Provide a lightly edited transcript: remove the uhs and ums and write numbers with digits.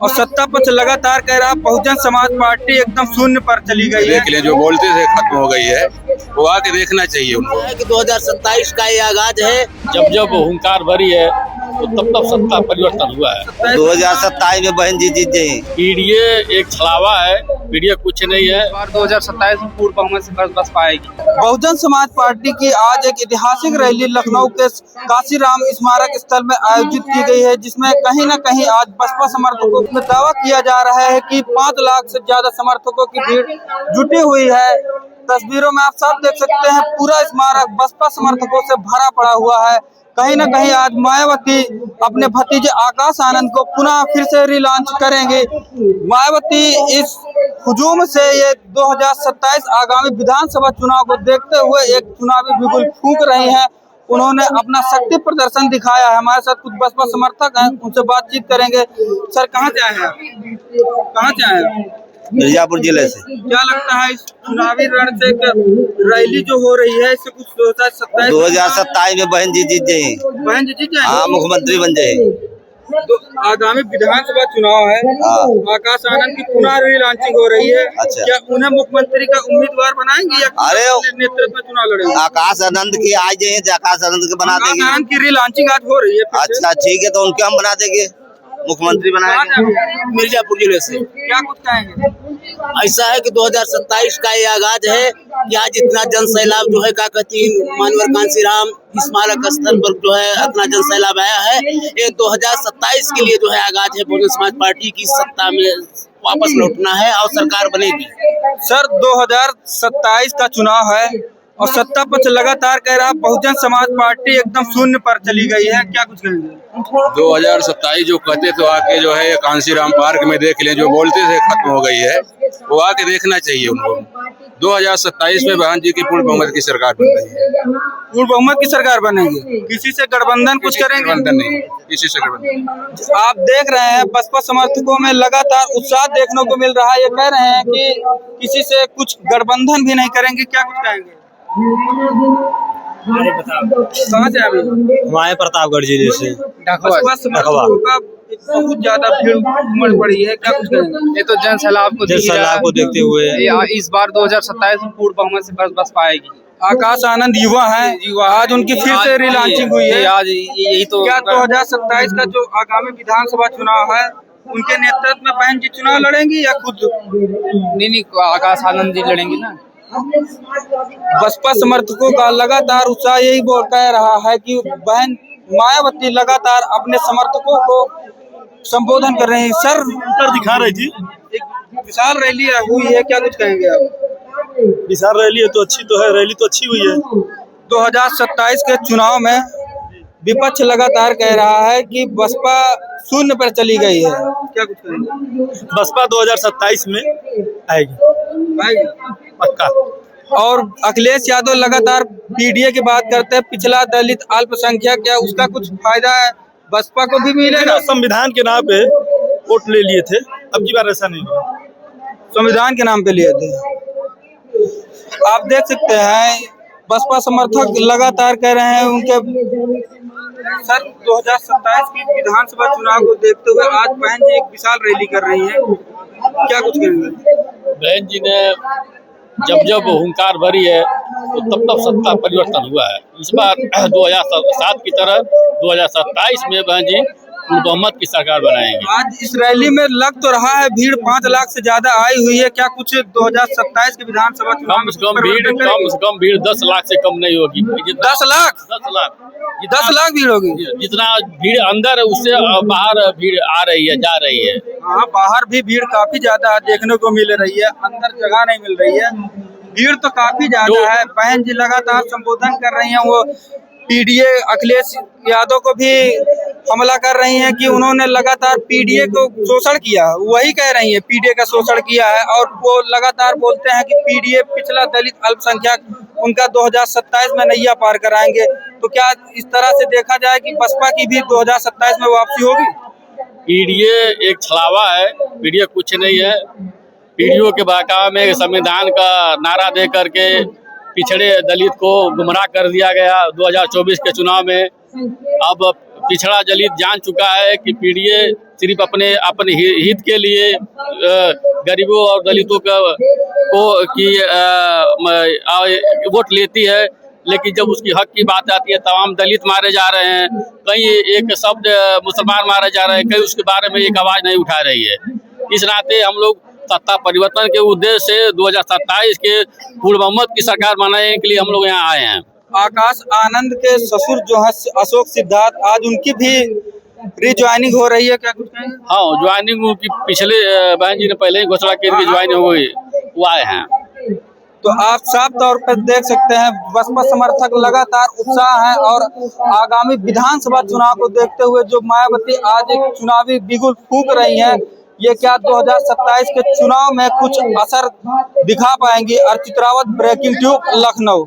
और सत्ता पक्ष लगातार कह रहा बहुजन समाज पार्टी एकदम शून्य पर चली गई है। देख ले, जो बोलते थे खत्म हो गई है, वो आके देखना चाहिए उनको। कि 2027 का ये आगाज है। जब जब हुंकार भरी है तो तब सत्ता परिवर्तन हुआ है। 2027 में बहन जी जीत गई। पीडीए एक छलावा है, पीडीए कुछ नहीं है। 2027 में पूर्ण बहुमत से बस पाएगी। बहुजन समाज पार्टी की आज एक ऐतिहासिक रैली लखनऊ के काशीराम स्मारक स्थल में आयोजित की गई है, जिसमें कहीं न कहीं आज बसपा समर्थकों में दावा किया जा रहा है कि 5 लाख से ज्यादा समर्थकों की भीड़ जुटी हुई है। तस्वीरों में आप साफ देख सकते हैं, पूरा स्मारक बसपा समर्थकों से भरा पड़ा हुआ है। कहीं न कहीं आज मायावती अपने भतीजे आकाश आनंद को पुनः फिर से रिलॉन्च करेंगे। मायावती इस हुजूम से ये 2027 आगामी विधानसभा चुनाव को देखते हुए एक चुनावी बिगुल फूंक रही हैं। उन्होंने अपना शक्ति प्रदर्शन दिखाया है। हमारे साथ कुछ बसपा समर्थक हैं, उनसे बातचीत करेंगे। सर, कहाँ से आए हैं आप? कहाँ से आए हैं? मिर्जापुर जिले से। क्या लगता है इस चुनावी रण से रैली जो हो रही है, इससे कुछ 2027 में बहन जी जीत गई। बहन जी जीत जाएंगे? हाँ, मुख्यमंत्री बन जाए। तो आगामी विधानसभा चुनाव है, आकाश आनंद की पुनः रीलॉन्चिंग हो रही है। अच्छा। क्या उन्हें मुख्यमंत्री का उम्मीदवार बनाएंगे या अरे नेतृत्व में चुनाव लड़ेंगे? आकाश आनंद की आज जाए, आकाश आनंद के बना आकाश देंगे। आनंद की रीलॉन्चिंग आज हो रही है। अच्छा, ठीक है, तो उनके हम बना देंगे, मुख्यमंत्री बनाएंगे। मिर्जापुर जिले से। क्या कुछ कहेंगे? ऐसा है कि 2027 का ये आगाज है कि आज इतना जन सैलाब जो है, क्या कहती मानवर कांसीराम स्मारक स्थल पर जो है इतना जन सैलाब आया है। ये 2027 के लिए जो है आगाज है। बहुजन समाज पार्टी की सत्ता में वापस लौटना है और सरकार बनेगी। सर, 2027 का चुनाव है और सत्ता पक्ष लगातार कह रहा बहुजन समाज पार्टी एकदम शून्य पर चली गई है। क्या कुछ कहेंगे? 2027 जो कहते तो आके जो है कांसीराम पार्क में देख ले, जो बोलते थे खत्म हो गई है, वो आके देखना चाहिए उनको। 2027 में बहन जी की पूर्ण बहुमत की सरकार बन रही है। पूर्ण बहुमत की सरकार बनेगी? किसी से गठबंधन कुछ करेंगे? गठबंधन नहीं, किसी से गठबंधन नहीं। आप देख रहे हैं बसपा समर्थकों में लगातार उत्साह देखने को मिल रहा है। ये कह रहे हैं कि किसी से कुछ गठबंधन भी नहीं करेंगे। क्या कुछ कहेंगे? कहाँ से अभी? हमारे प्रतापगढ़ जिले से। बसपा समर्थकों का बहुत ज्यादा भीड़ उमड़ पड़ी है। क्या कुछ कहेंगे? ये तो जन सैलाब को देखते हुए इस बार 2027 में पूर्ण बहुमत से बस पाएगी। आकाश आनंद युवा हैं, आज उनकी फिर से रिलॉन्चिंग हुई है। आज यही तो क्या 2027 का जो आगामी विधानसभा चुनाव है, उनके नेतृत्व में बहन जी चुनाव लड़ेंगी या खुद? नहीं, आकाश आनंद जी लड़ेंगे ना। बसपा समर्थकों का लगातार उत्साह यही बोल कह रहा है कि बहन मायावती लगातार अपने समर्थकों को संबोधन कर रहे हैं। सर दिखा रही थी, एक विशाल रैली हुई है। क्या कुछ कहेंगे आप? विशाल रैली है तो अच्छी तो है, रैली तो अच्छी हुई है। 2027 के चुनाव में विपक्ष लगातार कह रहा है कि बसपा शून्य पर चली गई है। क्या कुछ कहेंगे? बसपा 2027 में आएगी पक्का। और अखिलेश यादव लगातार पीडीए की बात करते हैं, पिछला दलित अल्पसंख्यक, क्या उसका कुछ फायदा है बसपा को भी मिलेगा? संविधान के नाम पे वोट ले लिए थे, अब की बार ऐसा नहीं होगा। संविधान के नाम पे लिए थे। आप देख सकते हैं बसपा समर्थक लगातार कह रहे हैं उनके। सर, 2027 की विधानसभा चुनाव को देखते हुए आज बहन जी एक विशाल रैली कर रही है। क्या कुछ कहेंगे? बहन जी ने जब जब हुंकार भरी है तो तब सत्ता परिवर्तन हुआ है। इस बार 2007 की तरह 2027 में बहन जी बहुमत की सरकार बनाएंगे। आज इस रैली में लग तो रहा है भीड़ 5 लाख से ज्यादा आई हुई है। क्या कुछ 2027 के विधानसभा कम से कम भीड़ 10 लाख से कम नहीं होगी। 10 लाख? 10 लाख, 10 लाख भीड़ होगी? जितना भीड़ अंदर है उससे बाहर भीड़ आ रही है, जा रही है। हाँ, बाहर भी भीड़ काफी ज्यादा देखने को मिल रही है, अंदर जगह नहीं मिल रही है। भीड़ तो काफी ज्यादा है। बहन जी लगातार संबोधन कर रही हैं। वो पीडीए अखिलेश यादव को भी हमला कर रही हैं कि उन्होंने लगातार पीडीए को शोषण किया। वही कह रही हैं पीडीए का शोषण किया है। और वो लगातार बोलते हैं कि पीडीए पिछला दलित अल्पसंख्यक उनका 2027 में नैया पार कराएंगे। तो क्या इस तरह से देखा जाए कि बसपा की भी 2027 में वापसी होगी? पीडीए एक छलावा है, पीडीए कुछ नहीं है। पीडीओ के बहकावे में संविधान का नारा दे करके पिछड़े दलित को गुमराह कर दिया गया 2024 के चुनाव में। अब पिछड़ा दलित जान चुका है कि पीडीए सिर्फ अपने हित के लिए गरीबों और दलितों की वोट लेती है, लेकिन जब उसकी हक की बात आती है तमाम दलित मारे जा रहे हैं, कहीं एक शब्द मुसलमान मारे जा रहे हैं, कहीं उसके बारे में एक आवाज नहीं उठा रही है। इस नाते हम लोग सत्ता परिवर्तन के उद्देश्य से 2027 के पूर्ण बहुमत की सरकार बनाने के लिए हम लोग यहाँ आए हैं। आकाश आनंद के ससुर जो है अशोक सिद्धार्थ, आज उनकी भी रिज्वाइनिंग हो रही है, क्या कुछ कहेंगे? हाँ, ज्वाइनिंग की पिछले बहन जी ने पहले ही घोषणा की थी ज्वाइनिंग हो गई, वो आए हैं। तो आप साफ तौर पर देख सकते हैं बसपा समर्थक लगातार उत्साह हैं और आगामी विधानसभा चुनाव को देखते हुए जो मायावती आज एक चुनावी बिगुल फूंक रही हैं, ये क्या 2027 के चुनाव में कुछ असर दिखा पाएंगी? Archit Rawat, breaking tube, Lucknow.